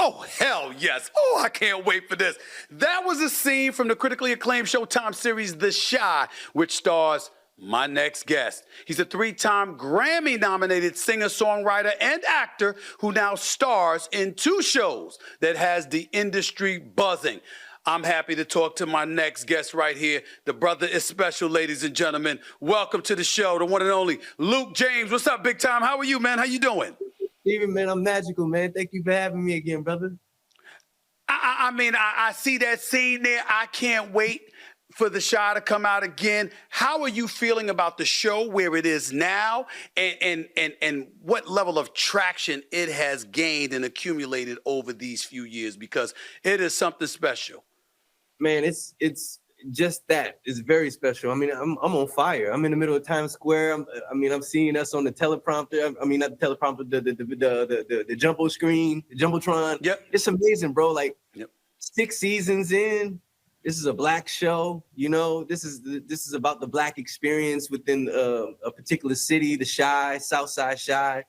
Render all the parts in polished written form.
Oh, hell yes. Oh, I can't wait for this. That was a scene from the critically acclaimed Showtime series The Chi, which stars my next guest. He's a three-time Grammy-nominated singer-songwriter and actor who now stars in two shows that has the industry buzzing. I'm happy to talk to my next guest right here. The brother is special, ladies and gentlemen. Welcome to the show, the one and only Luke James. What's up, big time? How are you, man? How you doing? Steven, man, I'm magical, man. Thank you for having me again, brother. I see that scene there. I can't wait for the Chi to come out again. How are you feeling about the show, where it is now, and what level of traction it has gained and accumulated over these few years? Because it is something special. Man, it's just that. It's very special. I mean, I'm on fire. I'm in the middle of Times Square. I'm seeing us on the teleprompter. I mean, not the teleprompter, the jumbo screen, the jumbotron. Yep. It's amazing, bro. Like, yep. 6 seasons in. This is a Black show. You know, this is about the Black experience within a particular city, the Chi, Southside Chi,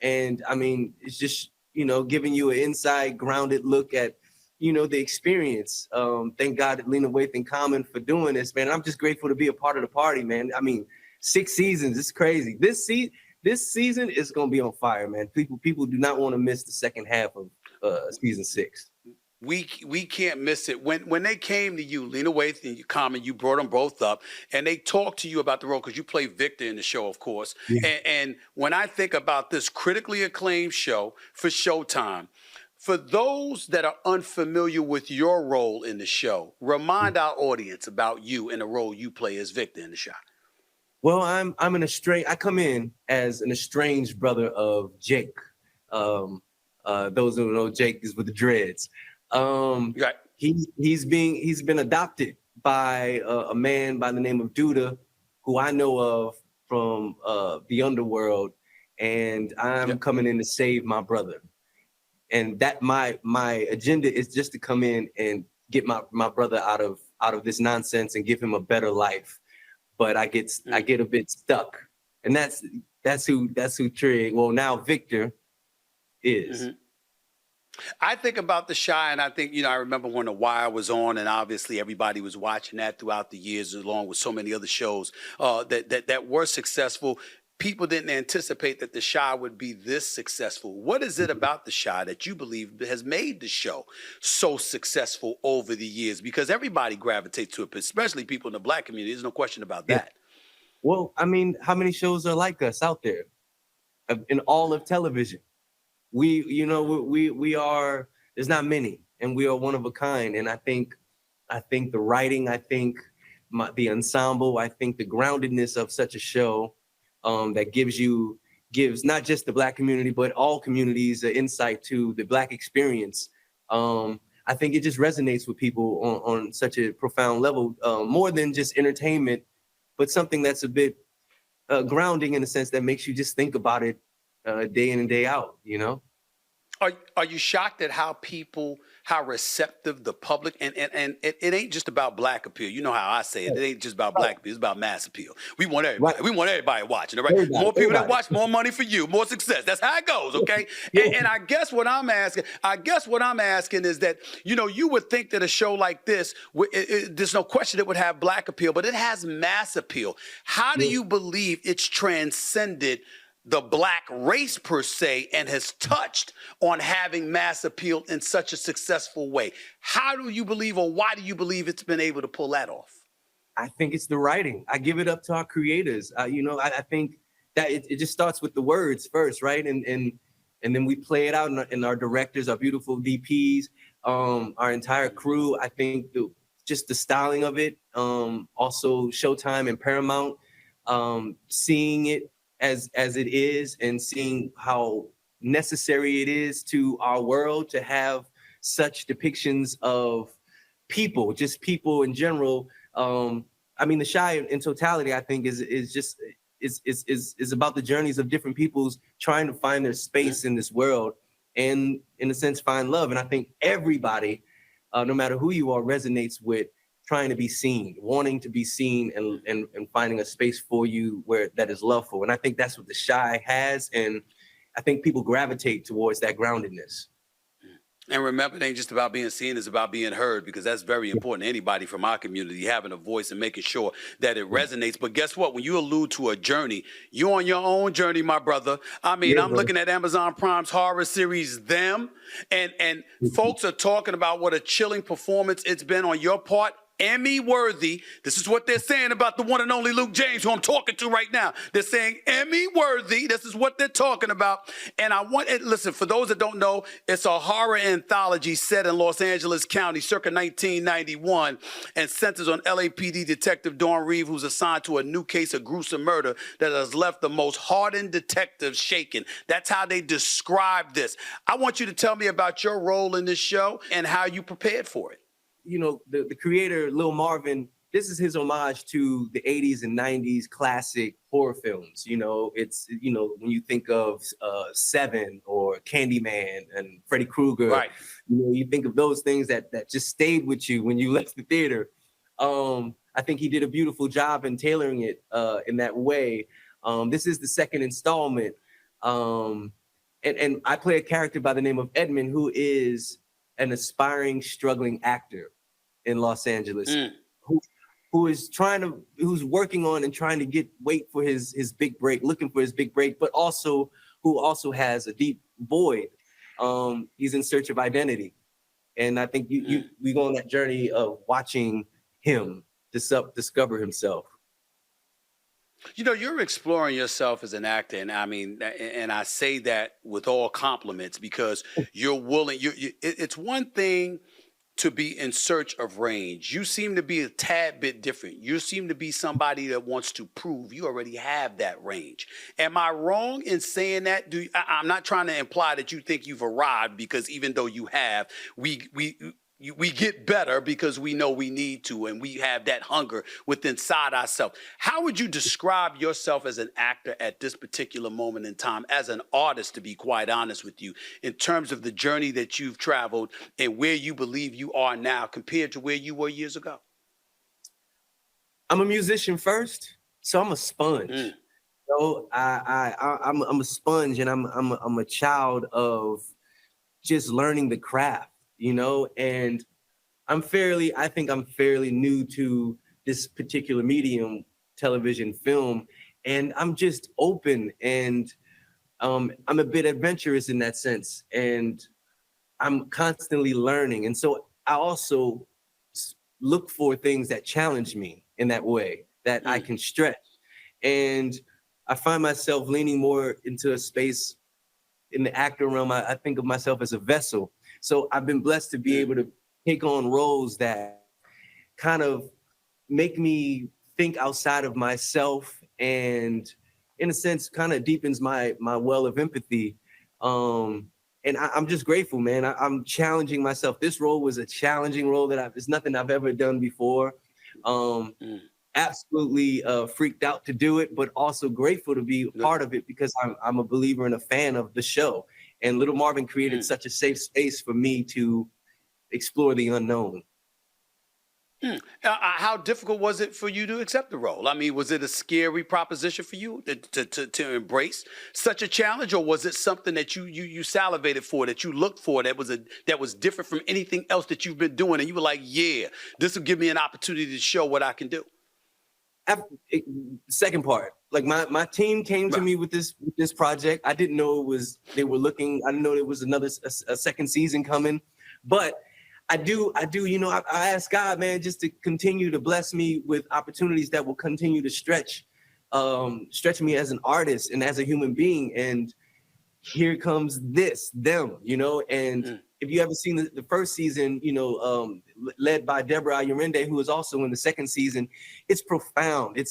and I mean, it's just, you know, giving you an inside, grounded look at, you know, the experience. Thank God Lena Waithe and Common for doing this, man. I'm just grateful to be a part of the party, man. I mean, 6 seasons, it's crazy. This season is gonna be on fire, man. People do not want to miss the second half of season 6. We can't miss it. When they came to you, Lena Waithe and Common, you brought them both up, and they talked to you about the role because you play Victor in the show, of course. Yeah. And when I think about this critically acclaimed show for Showtime, for those that are unfamiliar with your role in the show, remind our audience about you and the role you play as Victor in the show. Well, I come in as an estranged brother of Jake. Those who know Jake is with the dreads. Right. He's been adopted by a man by the name of Duda, who I know of from the underworld, and I'm coming in to save my brother. And that my agenda is just to come in and get my brother out of this nonsense and give him a better life. But I get a bit stuck, and that's who Trey. Well, now Victor is. Mm-hmm. I think about the Chi, and I think, you know, I remember when The Wire was on, and obviously everybody was watching that throughout the years, along with so many other shows that were successful. People didn't anticipate that the Chi would be this successful. What is it about the Chi that you believe has made the show so successful over the years? Because everybody gravitates to it, especially people in the Black community. There's no question about that. Well, I mean, how many shows are like us out there in all of television? We are, there's not many, and we are one of a kind. And I think the writing, I think the ensemble, I think the groundedness of such a show that gives not just the Black community, but all communities an insight to the Black experience. I think it just resonates with people on such a profound level, more than just entertainment, but something that's a bit grounding in a sense that makes you just think about it day in and day out, you know? Are you shocked at how receptive the public, and it ain't just about Black appeal. You know how I say it. It ain't just about Black appeal. It's about mass appeal. We want everybody. Right. We want everybody watching. All right. More people that watch, more money for you, more success. That's how it goes. Okay. And I guess what I'm asking is that, you know, you would think that a show like this, there's no question it would have Black appeal, but it has mass appeal. How do you believe it's transcended the Black race per se and has touched on having mass appeal in such a successful way? How do you believe, or why do you believe it's been able to pull that off? I think it's the writing. I give it up to our creators. I think that it just starts with the words first, right? And then we play it out, and our directors, our beautiful DPs, our entire crew. I think just the styling of it, also Showtime and Paramount, seeing it as it is, and seeing how necessary it is to our world to have such depictions of people, just people in general. I mean, the Chi in totality, I think, is about the journeys of different peoples trying to find their space in this world, and in a sense find love. And I think everybody, no matter who you are, resonates with trying to be seen, wanting to be seen, and finding a space for you where that is loveful. And I think that's what the Chi has, and I think people gravitate towards that groundedness. And remember, it ain't just about being seen, it's about being heard, because that's very important. Anybody from our community having a voice and making sure that it resonates. But guess what? When you allude to a journey, you're on your own journey, my brother. I mean, Yeah, I'm brother. looking at Amazon Prime's horror series, Them, and folks are talking about what a chilling performance it's been on your part. Emmy worthy. This is what they're saying about the one and only Luke James, who I'm talking to right now. They're saying Emmy worthy. This is what they're talking about. And I want it. Listen, for those that don't know, it's a horror anthology set in Los Angeles County circa 1991 and centers on LAPD Detective Dawn Reeve, who's assigned to a new case of gruesome murder that has left the most hardened detectives shaken. That's how they describe this. I want you to tell me about your role in this show and how you prepared for it. You know, the creator, Lil Marvin, this is his homage to the 80s and 90s classic horror films. You know, it's, you know, when you think of Seven or Candyman and Freddy Krueger, Right. you know, you think of those things that just stayed with you when you left the theater. I think he did a beautiful job in tailoring it in that way. This is the second installment. And I play a character by the name of Edmund, who is an aspiring, struggling actor in Los Angeles, who's working on and trying to wait for his big break, looking for his big break, but also who also has a deep void. He's in search of identity. And I think we go on that journey of watching him discover himself. You know, you're exploring yourself as an actor, and I mean, and I say that with all compliments, because you're willing. It's one thing to be in search of range. You seem to be a tad bit different. You seem to be somebody that wants to prove you already have that range. Am I wrong in saying that? I'm not trying to imply that you think you've arrived, because even though you have, we get better because we know we need to, and we have that hunger within inside ourselves. How would you describe yourself as an actor at this particular moment in time, as an artist, to be quite honest with you, in terms of the journey that you've traveled and where you believe you are now compared to where you were years ago? I'm a musician first, so I'm a sponge. So I'm a sponge, and I'm a child of just learning the craft. You know, and I think I'm fairly new to this particular medium, television, film, and I'm just open, and I'm a bit adventurous in that sense, and I'm constantly learning. And so I also look for things that challenge me in that way, that I can stretch. And I find myself leaning more into a space in the actor realm. I think of myself as a vessel. So I've been blessed to be able to take on roles that kind of make me think outside of myself, and in a sense kind of deepens my well of empathy. And I'm just grateful, man. I'm challenging myself. This role was a challenging role it's nothing I've ever done before. Absolutely freaked out to do it, but also grateful to be part of it, because I'm a believer and a fan of the show. And Little Marvin created such a safe space for me to explore the unknown. How difficult was it for you to accept the role? I mean, was it a scary proposition for you to embrace such a challenge, or was it something that you salivated for, that you looked for, that was different from anything else that you've been doing, and you were like, yeah, this will give me an opportunity to show what I can do? Second part, like my team came to me with this project. I didn't know they were looking. I didn't know there was a second season coming, but I do. You know, I ask God, man, just to continue to bless me with opportunities that will continue to stretch me as an artist and as a human being. And here comes them, you know. And if you ever seen the first season, you know, led by Deborah Ayurende, who is also in the second season, it's profound. It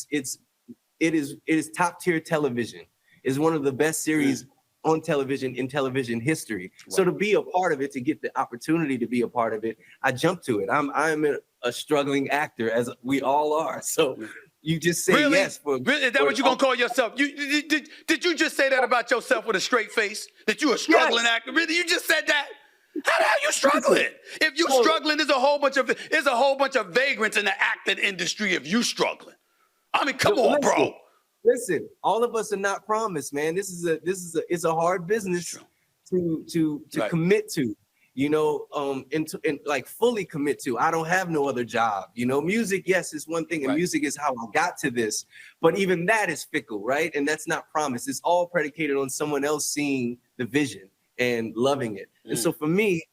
is top tier television. It's one of the best series on television in television history. Wow. So to be a part of it, to get the opportunity to be a part of it, I jumped to it. I'm a struggling actor, as we all are. So you just say really? Yes. Really? Is that what you're going to call yourself? Did you just say that about yourself with a straight face? That you a struggling actor? Really? You just said that? How the hell you struggling? If you struggling, there's a whole bunch of vagrants in the acting industry if you struggling. I mean, come on, bro. Listen, all of us are not promised, man. It's a hard business to commit to. and like fully commit to. I don't have no other job. Music, yes, is one thing, and music is how I got to this. But even that is fickle, right? And that's not promised. It's all predicated on someone else seeing the vision and loving it. And so for me,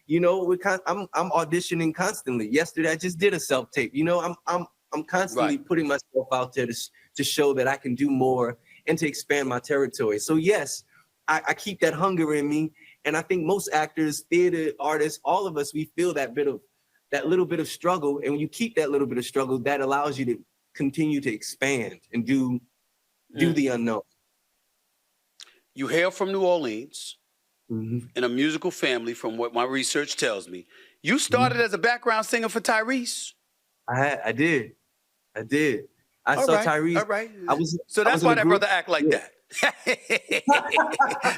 I'm auditioning constantly. Yesterday, I just did a self tape. I'm constantly putting myself out there to show that I can do more and to expand my territory. So yes, I keep that hunger in me. And I think most actors, theater artists, all of us, we feel that little bit of struggle. And when you keep that little bit of struggle, that allows you to continue to expand and do the unknown. You hail from New Orleans in a musical family, from what my research tells me. You started as a background singer for Tyrese. I did. I saw Tyrese. All right. So that's why that brother act like that.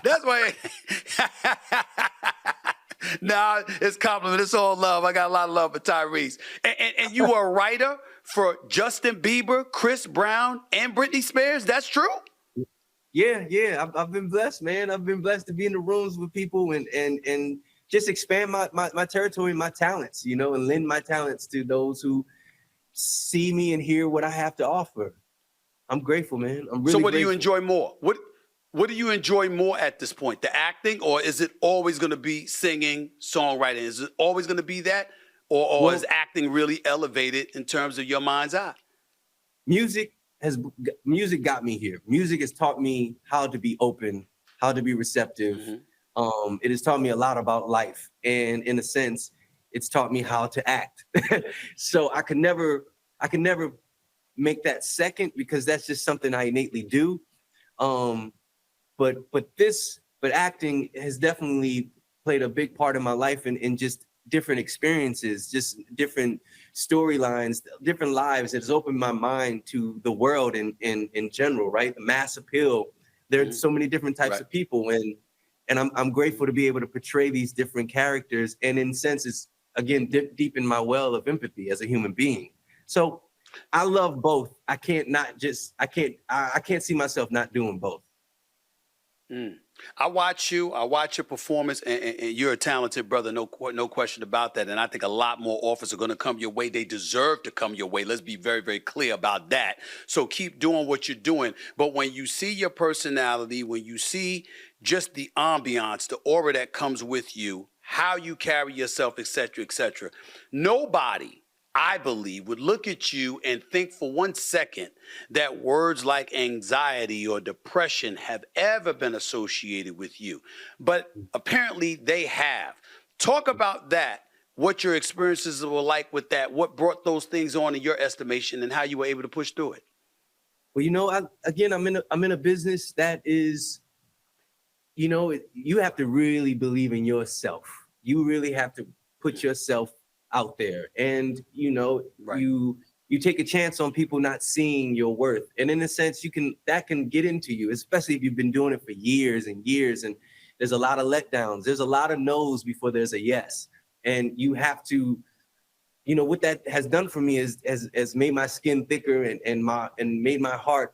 That's why. Nah, it's compliment. It's all love. I got a lot of love for Tyrese. And you were a writer for Justin Bieber, Chris Brown, and Britney Spears. That's true? Yeah. I've been blessed, man. I've been blessed to be in the rooms with people and just expand my territory and my talents, and lend my talents to those who see me and hear what I have to offer. I'm grateful, man. I'm really. So what do you enjoy more? What do you enjoy more at this point? The acting, or is it always going to be singing, songwriting? Is it always going to be that, or is acting really elevated in terms of your mind's eye? Music got me here. Music has taught me how to be open, how to be receptive. It has taught me a lot about life, and in a sense, it's taught me how to act. So I can never make that second, because that's just something I innately do. But acting has definitely played a big part in my life, in just different experiences, just different storylines, different lives. It has opened my mind to the world in general, right? The mass appeal. There's so many different types of people, and I'm grateful to be able to portray these different characters, and in senses, again, deep in my well of empathy as a human being. So I love both. I can't see myself not doing both. I watch your performance, and you're a talented brother, no question about that. And I think a lot more offers are going to come your way. They deserve to come your way. Let's be very, very clear about that. So keep doing what you're doing. But when you see your personality, when you see just the ambiance, the aura that comes with you, how you carry yourself, et cetera, nobody, I believe, would look at you and think for 1 second that words like anxiety or depression have ever been associated with you. But apparently they have. Talk about that, what your experiences were like with that, what brought those things on in your estimation, and how you were able to push through it. Well, I'm in a business that is, you have to really believe in yourself. You really have to put yourself out there, and you take a chance on people not seeing your worth, and in a sense that can get into you, especially if you've been doing it for years and years, and there's a lot of letdowns, there's a lot of no's before there's a yes, and you have to, what that has done for me is made my skin thicker and made my heart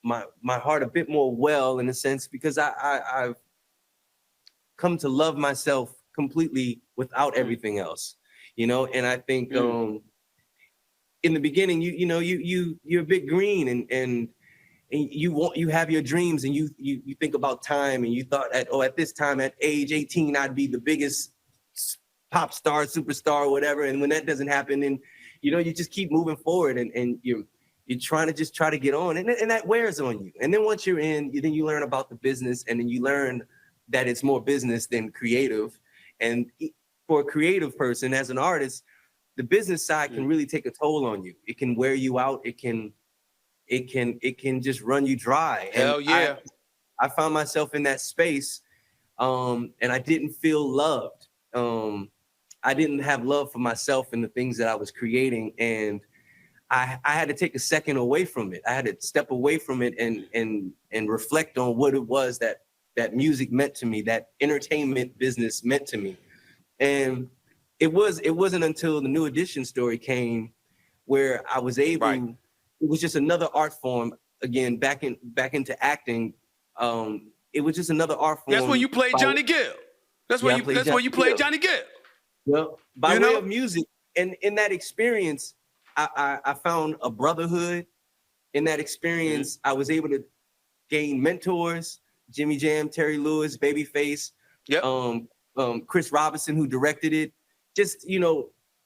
a bit more well, in a sense, because I've come to love myself completely without everything else. And I think in the beginning, you're a bit green, and you have your dreams, and you think about time, and you thought at this time, at age 18, I'd be the biggest pop star, superstar, whatever. And when that doesn't happen, and you just keep moving forward, and you're trying to get on, and that wears on you. And then once you're in, then you learn about the business, and then you learn that it's more business than creative. And for a creative person, as an artist, the business side can really take a toll on you. It can wear you out. It can just run you dry. Hell yeah. I found myself in that space, and I didn't feel loved. I didn't have love for myself and the things that I was creating, and I had to take a second away from it. I had to step away from it and reflect on what it was that music meant to me, that entertainment business meant to me. And it wasn't until the New Edition story came where I was able, it was just another art form, again, back into acting. It was just another art form. That's when you played Johnny Gill. Yeah, I played That's where Johnny you played Gill. Johnny Gill. Well, by You way know? of music, and in that experience, I found a brotherhood. In that experience, I was able to gain mentors: Jimmy Jam, Terry Lewis, Babyface, Yep. Chris Robinson, who directed it. Just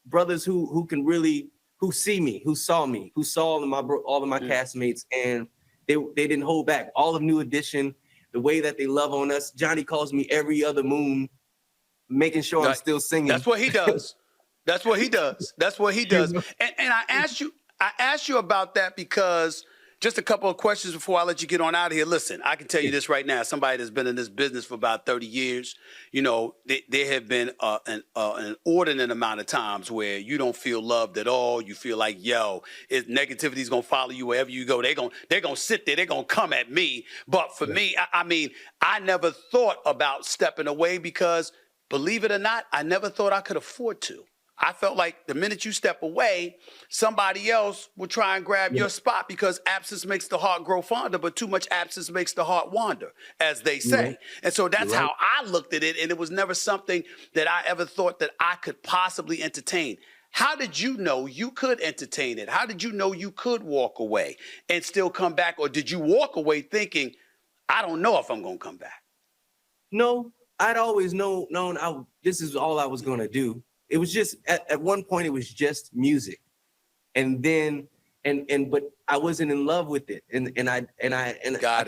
brothers who can really who see me, who saw me, who saw all of my castmates, and they didn't hold back. All of New Edition, the way that they love on us. Johnny calls me every other moon, making sure I'm still singing. That's what he does. That's what he does. That's what he does. And I asked you about that because just a couple of questions before I let you get on out of here. Listen, I can tell you this right now. Somebody that's been in this business for about 30 years, there have been an inordinate amount of times where you don't feel loved at all. You feel like, negativity is gonna follow you wherever you go. They're gonna sit there. They're gonna come at me. But for me, I never thought about stepping away because, believe it or not, I never thought I could afford to. I felt like the minute you step away, somebody else will try and grab your spot because absence makes the heart grow fonder, but too much absence makes the heart wander, as they say. And so that's how I looked at it, and it was never something that I ever thought that I could possibly entertain. How did you know you could entertain it? How did you know you could walk away and still come back? Or did you walk away thinking, I don't know if I'm going to come back? No, I'd always known this is all I was going to do. It was just at one point it was just music, and then but I wasn't in love with it, and I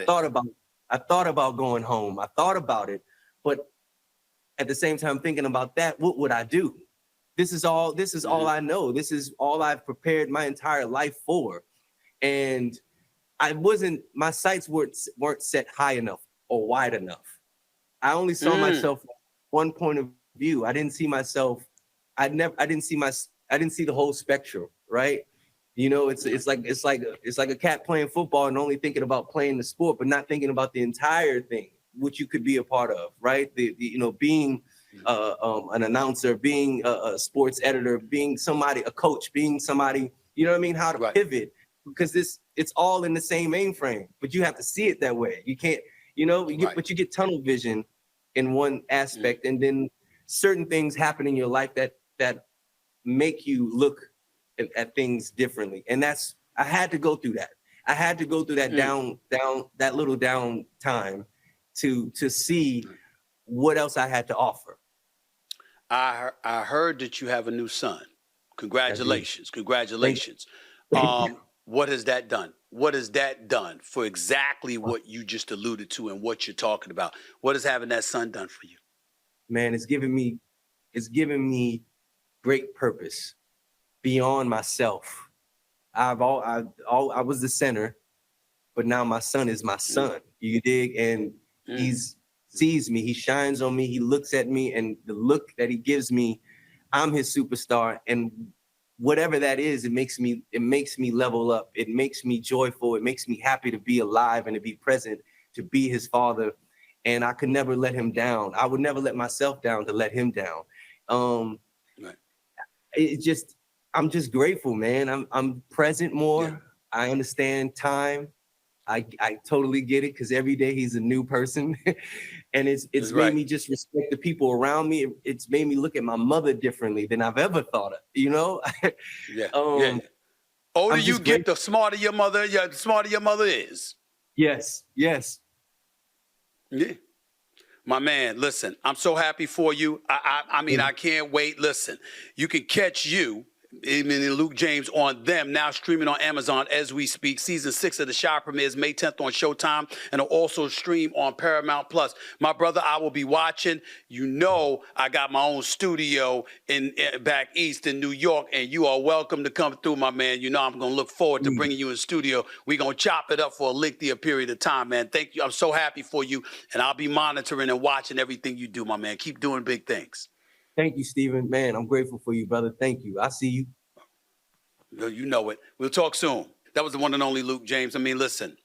thought about going home. I thought about it, but at the same time thinking about that, what would I do? This is all I know. This is all I've prepared my entire life for, and my sights weren't set high enough or wide enough. I only saw myself one point of view. I didn't see myself. I didn't see the whole spectrum, right? It's like a cat playing football and only thinking about playing the sport, but not thinking about the entire thing, which you could be a part of, right? Being an announcer, being a sports editor, being a coach, being somebody, how to pivot, because it's all in the same mainframe, but you have to see it that way. You can't, but you get tunnel vision in one aspect, and then certain things happen in your life that make you look at things differently. And I had to go through that. I had to go through that that little down time to see what else I had to offer. I heard that you have a new son. Congratulations. Congratulations. What has that done? What has that done for exactly what you just alluded to and what you're talking about? What has having that son done for you? Man, it's given me great purpose beyond myself. I was the center, but now my son is my son. You dig? And he sees me, he shines on me, he looks at me, and the look that he gives me, I'm his superstar. And whatever that is, it makes me level up. It makes me joyful. It makes me happy to be alive and to be present, to be his father. And I could never let him down. I would never let myself down to let him down. I'm just grateful, man. I'm present more. Yeah. I understand time. I totally get it, because every day he's a new person. And it's made me just respect the people around me. It's made me look at my mother differently than I've ever thought of, Yeah. Older you get, the smarter your mother is. Yes. Yeah. My man, listen, I'm so happy for you. I can't wait. Listen, you can catch you, Luke James, on them, now streaming on Amazon as we speak. Season 6 of The Chi premieres May 10th on Showtime, and will also stream on Paramount Plus. My brother, I will be watching. I got my own studio in back east in New York, and you are welcome to come through, my man. I'm going to look forward to bringing you in studio. We're going to chop it up for a lengthier period of time, man. Thank you. I'm so happy for you, and I'll be monitoring and watching everything you do, my man. Keep doing big things. Thank you, Stephen. Man, I'm grateful for you, brother. Thank you. I see you. You know it. We'll talk soon. That was the one and only Luke James. Listen,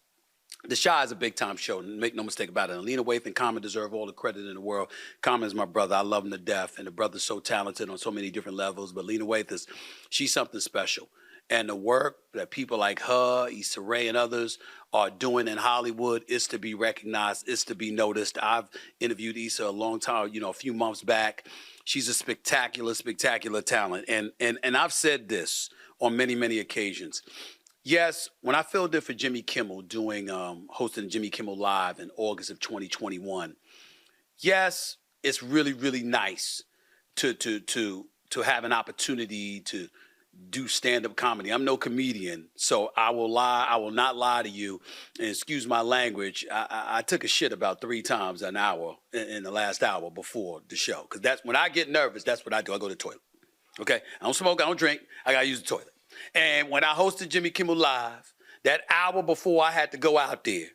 The Chi is a big-time show. Make no mistake about it. Alina Waithe and Common deserve all the credit in the world. Common is my brother. I love him to death, and the brother's so talented on so many different levels. But Alina Waithe she's something special. And the work that people like her, Issa Rae, and others are doing in Hollywood is to be recognized, is to be noticed. I've interviewed Issa a long time, a few months back. She's a spectacular, spectacular talent. And I've said this on many, many occasions. Yes, when I filled in for Jimmy Kimmel doing hosting Jimmy Kimmel Live in August of 2021, yes, it's really, really nice to have an opportunity to do stand-up comedy. I'm no comedian, so I will not lie to you, and excuse my language. I took a shit about 3 times an hour in the last hour before the show, because that's when I get nervous. That's what I do. I go to the toilet. Okay, I don't smoke, I don't drink. I gotta use the toilet. And when I hosted Jimmy Kimmel Live, that hour before I had to go out there,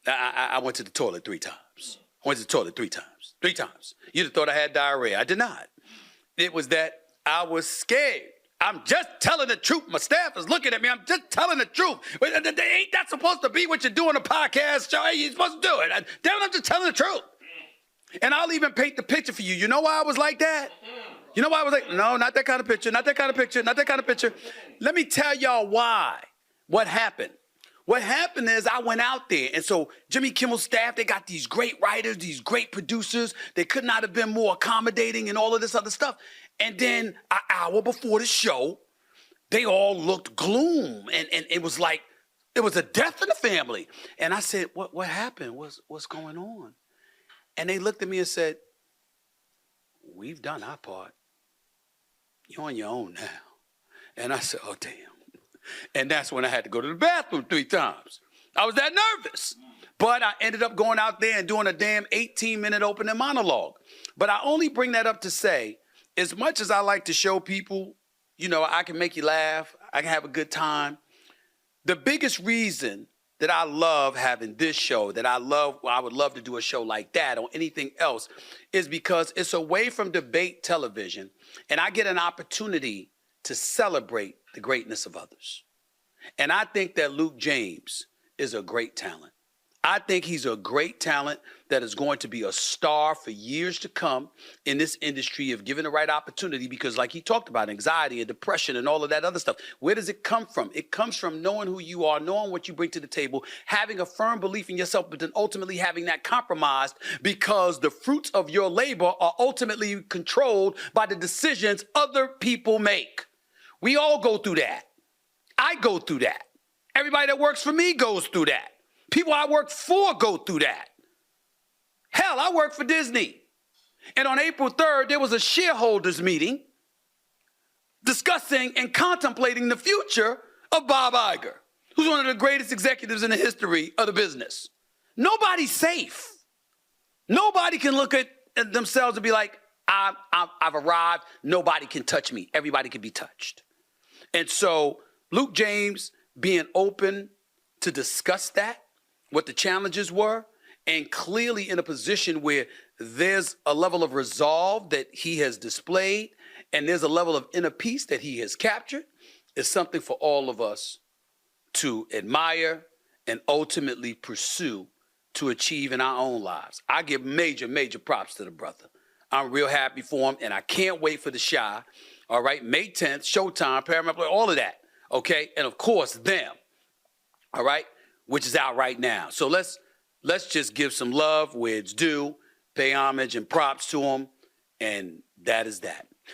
I went to the toilet 3 times. I went to the toilet 3 times. 3 times. You'd have thought I had diarrhea. I did not. It was that I was scared. I'm just telling the truth. My staff is looking at me. I'm just telling the truth. But ain't that supposed to be what you do on a podcast show? Hey, you're supposed to do it. Damn it, I'm just telling the truth. And I'll even paint the picture for you. You know why I was like that? You know why I was like, no, not that kind of picture, not that kind of picture, not that kind of picture. Let me tell y'all why. What happened? What happened is I went out there, and so Jimmy Kimmel's staff, they got these great writers, these great producers. They could not have been more accommodating and all of this other stuff. And then an hour before the show, they all looked gloom, and it was like, it was a death in the family. And I said, what happened? What's going on? And they looked at me and said, we've done our part. You're on your own now. And I said, oh, damn. And that's when I had to go to the bathroom 3 times. I was that nervous. But I ended up going out there and doing a damn 18-minute opening monologue. But I only bring that up to say, as much as I like to show people, I can make you laugh, I can have a good time, the biggest reason that I love having this show, I would love to do a show like that or anything else, is because it's away from debate television, and I get an opportunity to celebrate the greatness of others. And I think that Luke James is a great talent. I think he's a great talent that is going to be a star for years to come in this industry if given the right opportunity, because like he talked about, anxiety and depression and all of that other stuff. Where does it come from? It comes from knowing who you are, knowing what you bring to the table, having a firm belief in yourself, but then ultimately having that compromised because the fruits of your labor are ultimately controlled by the decisions other people make. We all go through that. I go through that. Everybody that works for me goes through that. People I work for go through that. Hell, I work for Disney. And on April 3rd, there was a shareholders meeting discussing and contemplating the future of Bob Iger, who's one of the greatest executives in the history of the business. Nobody's safe. Nobody can look at themselves and be like, I've arrived. Nobody can touch me. Everybody can be touched. And so Luke James being open to discuss that, what the challenges were, and clearly in a position where there's a level of resolve that he has displayed and there's a level of inner peace that he has captured, is something for all of us to admire and ultimately pursue to achieve in our own lives. I give major, major props to the brother. I'm real happy for him, and I can't wait for the Shy. All right, May 10th, Showtime, Paramount, all of that. Okay, and of course, them. All right, which is out right now. So let's just give some love where it's due, pay homage and props to him, and that is that.